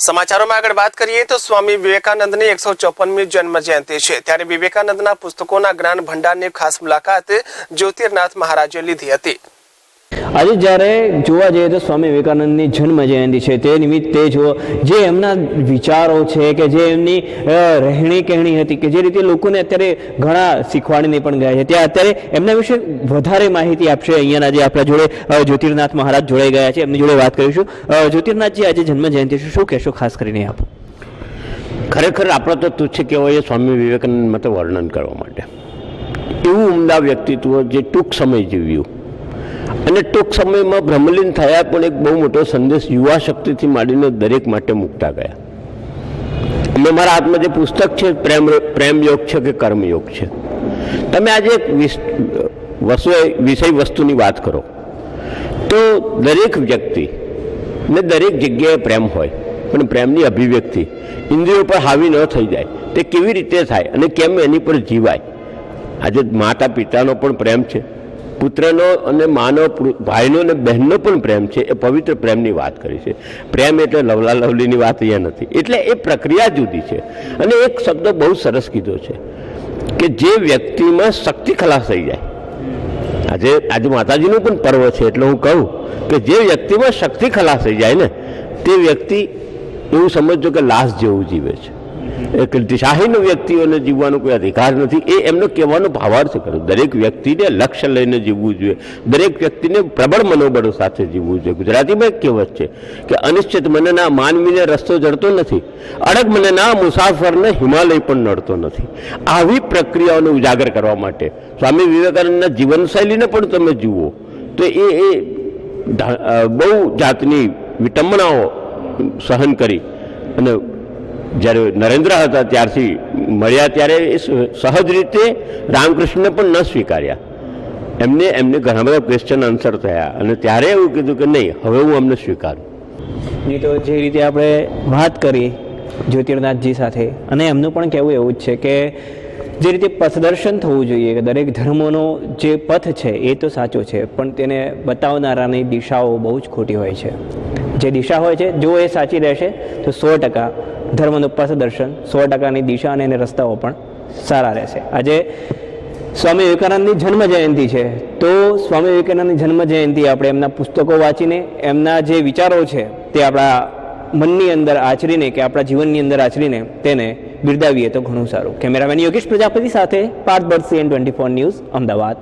સમાચારોમાં આગળ વાત કરીએ તો સ્વામી વિવેકાનંદની 154મી જન્મ જયંતિ છે, ત્યારે વિવેકાનંદના પુસ્તકોના જ્ઞાન ભંડારની ખાસ મુલાકાત જ્યોતિર્નાથ મહારાજે લીધી હતી। આજે જ્યારે જોવા જઈએ તો સ્વામી વિવેકાનંદની જન્મ જયંતિ છે, તે નિમિત્તે જો જે એમના વિચારો છે કે જે એમની રહેણી કહેણી હતી કે જે રીતે લોકોને અત્યારે ઘણા શીખવાડીને પણ ગયા છે, ત્યાં અત્યારે એમના વિશે વધારે માહિતી આપશે અહીંયાના જે આપણા જોડે જ્યોતિર્નાથ મહારાજ જોડાઈ ગયા છે, એમની જોડે વાત કરીશું। જ્યોતિર્નાથજી, આજે જન્મ જયંતિ છે, શું કહેશો ખાસ કરીને આપ? ખરેખર આપણે તો તુચ્છ કહેવાય સ્વામી વિવેકાનંદ માટે વર્ણન કરવા માટે। એવું ઉમદા વ્યક્તિત્વ જે ટૂંક સમય જીવ્યું અને ટૂંક સમયમાં ભ્રમલીન થયા, પણ એક બહુ મોટો સંદેશ યુવા શક્તિથી માંડીને દરેક માટે મૂકતા ગયા। અમે મારા હાથમાં જે પુસ્તક છે પ્રેમ યોગ છે કે કર્મયોગ છે, તમે આજે એક વિષય વસ્તુની વાત કરો તો દરેક વ્યક્તિ ને દરેક જગ્યાએ પ્રેમ હોય, પણ પ્રેમની અભિવ્યક્તિ ઇન્દ્રિયો પર હાવી ન થઈ જાય તે કેવી રીતે થાય અને કેમ એની પર જીવાય? આજે માતા પિતાનો પણ પ્રેમ છે, પુત્રનો અને માનો, ભાઈનો અને બહેનનો પણ પ્રેમ છે, એ પવિત્ર પ્રેમની વાત કરી છે। પ્રેમ એટલે લવલા લવલીની વાત અહીંયા નથી, એટલે એ પ્રક્રિયા જુદી છે। અને એક શબ્દ બહુ સરસ કીધો છે કે જે વ્યક્તિમાં શક્તિ ખલાસ થઈ જાય, આજે માતાજીનું પણ પર્વ છે, એટલે હું કહું કે જે વ્યક્તિમાં શક્તિ ખલાસ થઈ જાય ને તે વ્યક્તિ એવું સમજજો કે લાશ જેવું જીવે છે। એક દિશાહીન વ્યક્તિઓને જીવવાનો કોઈ અધિકાર નથી, એ એમનો કહેવાનો ભાવાર્થ કર્યો। દરેક વ્યક્તિને લક્ષ્ય લઈને જીવવું જોઈએ, દરેક વ્યક્તિને પ્રબળ મનોબળ સાથે જીવવું જોઈએ। ગુજરાતીમાં એક કહેવત છે કે અનિશ્ચિત મનના માનવીને રસ્તો જડતો નથી, અડગ મનના મુસાફરને હિમાલય પણ નડતો નથી। આવી પ્રક્રિયાઓને ઉજાગર કરવા માટે સ્વામી વિવેકાનંદના જીવનશૈલીને પણ તમે જુઓ તો એ બહુ જાતની વિટંબણાઓ સહન કરી અને જ્યારે નરેન્દ્ર હતા ત્યારથી મળ્યા ત્યારે એ સહજ રીતે રામકૃષ્ણને પણ ન સ્વીકાર્યા, એમને ઘણા બધા ક્વેશ્ચન આન્સર થયા અને ત્યારે એવું કીધું કે નહીં, હવે હું અમને સ્વીકારું। નહીં તો જે રીતે આપણે વાત કરી જ્યોતિર્નાથજી સાથે, અને એમનું પણ કહેવું એવું જ છે કે જે રીતે પથદર્શન થવું જોઈએ કે દરેક ધર્મોનો જે પથ છે એ તો સાચો છે, પણ તેને બતાવનારાની દિશાઓ બહુ જ ખોટી હોય છે। જે દિશા હોય છે જો એ સાચી રહેશે તો 100% ધર્મનું પથદર્શન, 100%ની દિશા અને એને રસ્તાઓ પણ સારા રહેશે। આજે સ્વામી વિવેકાનંદની જન્મ જયંતિ છે, તો સ્વામી વિવેકાનંદની જન્મ જયંતિ આપણે એમના પુસ્તકો વાંચીને એમના જે વિચારો છે તે આપણા મનની અંદર આચરીને કે આપણા જીવનની અંદર આચરીને તેને બિરદાવીએ તો ઘણું સારું। કેમેરામેન યોગેશ પ્રજાપતિ સાથે Parth bird, CN24 news, Ahmedabad.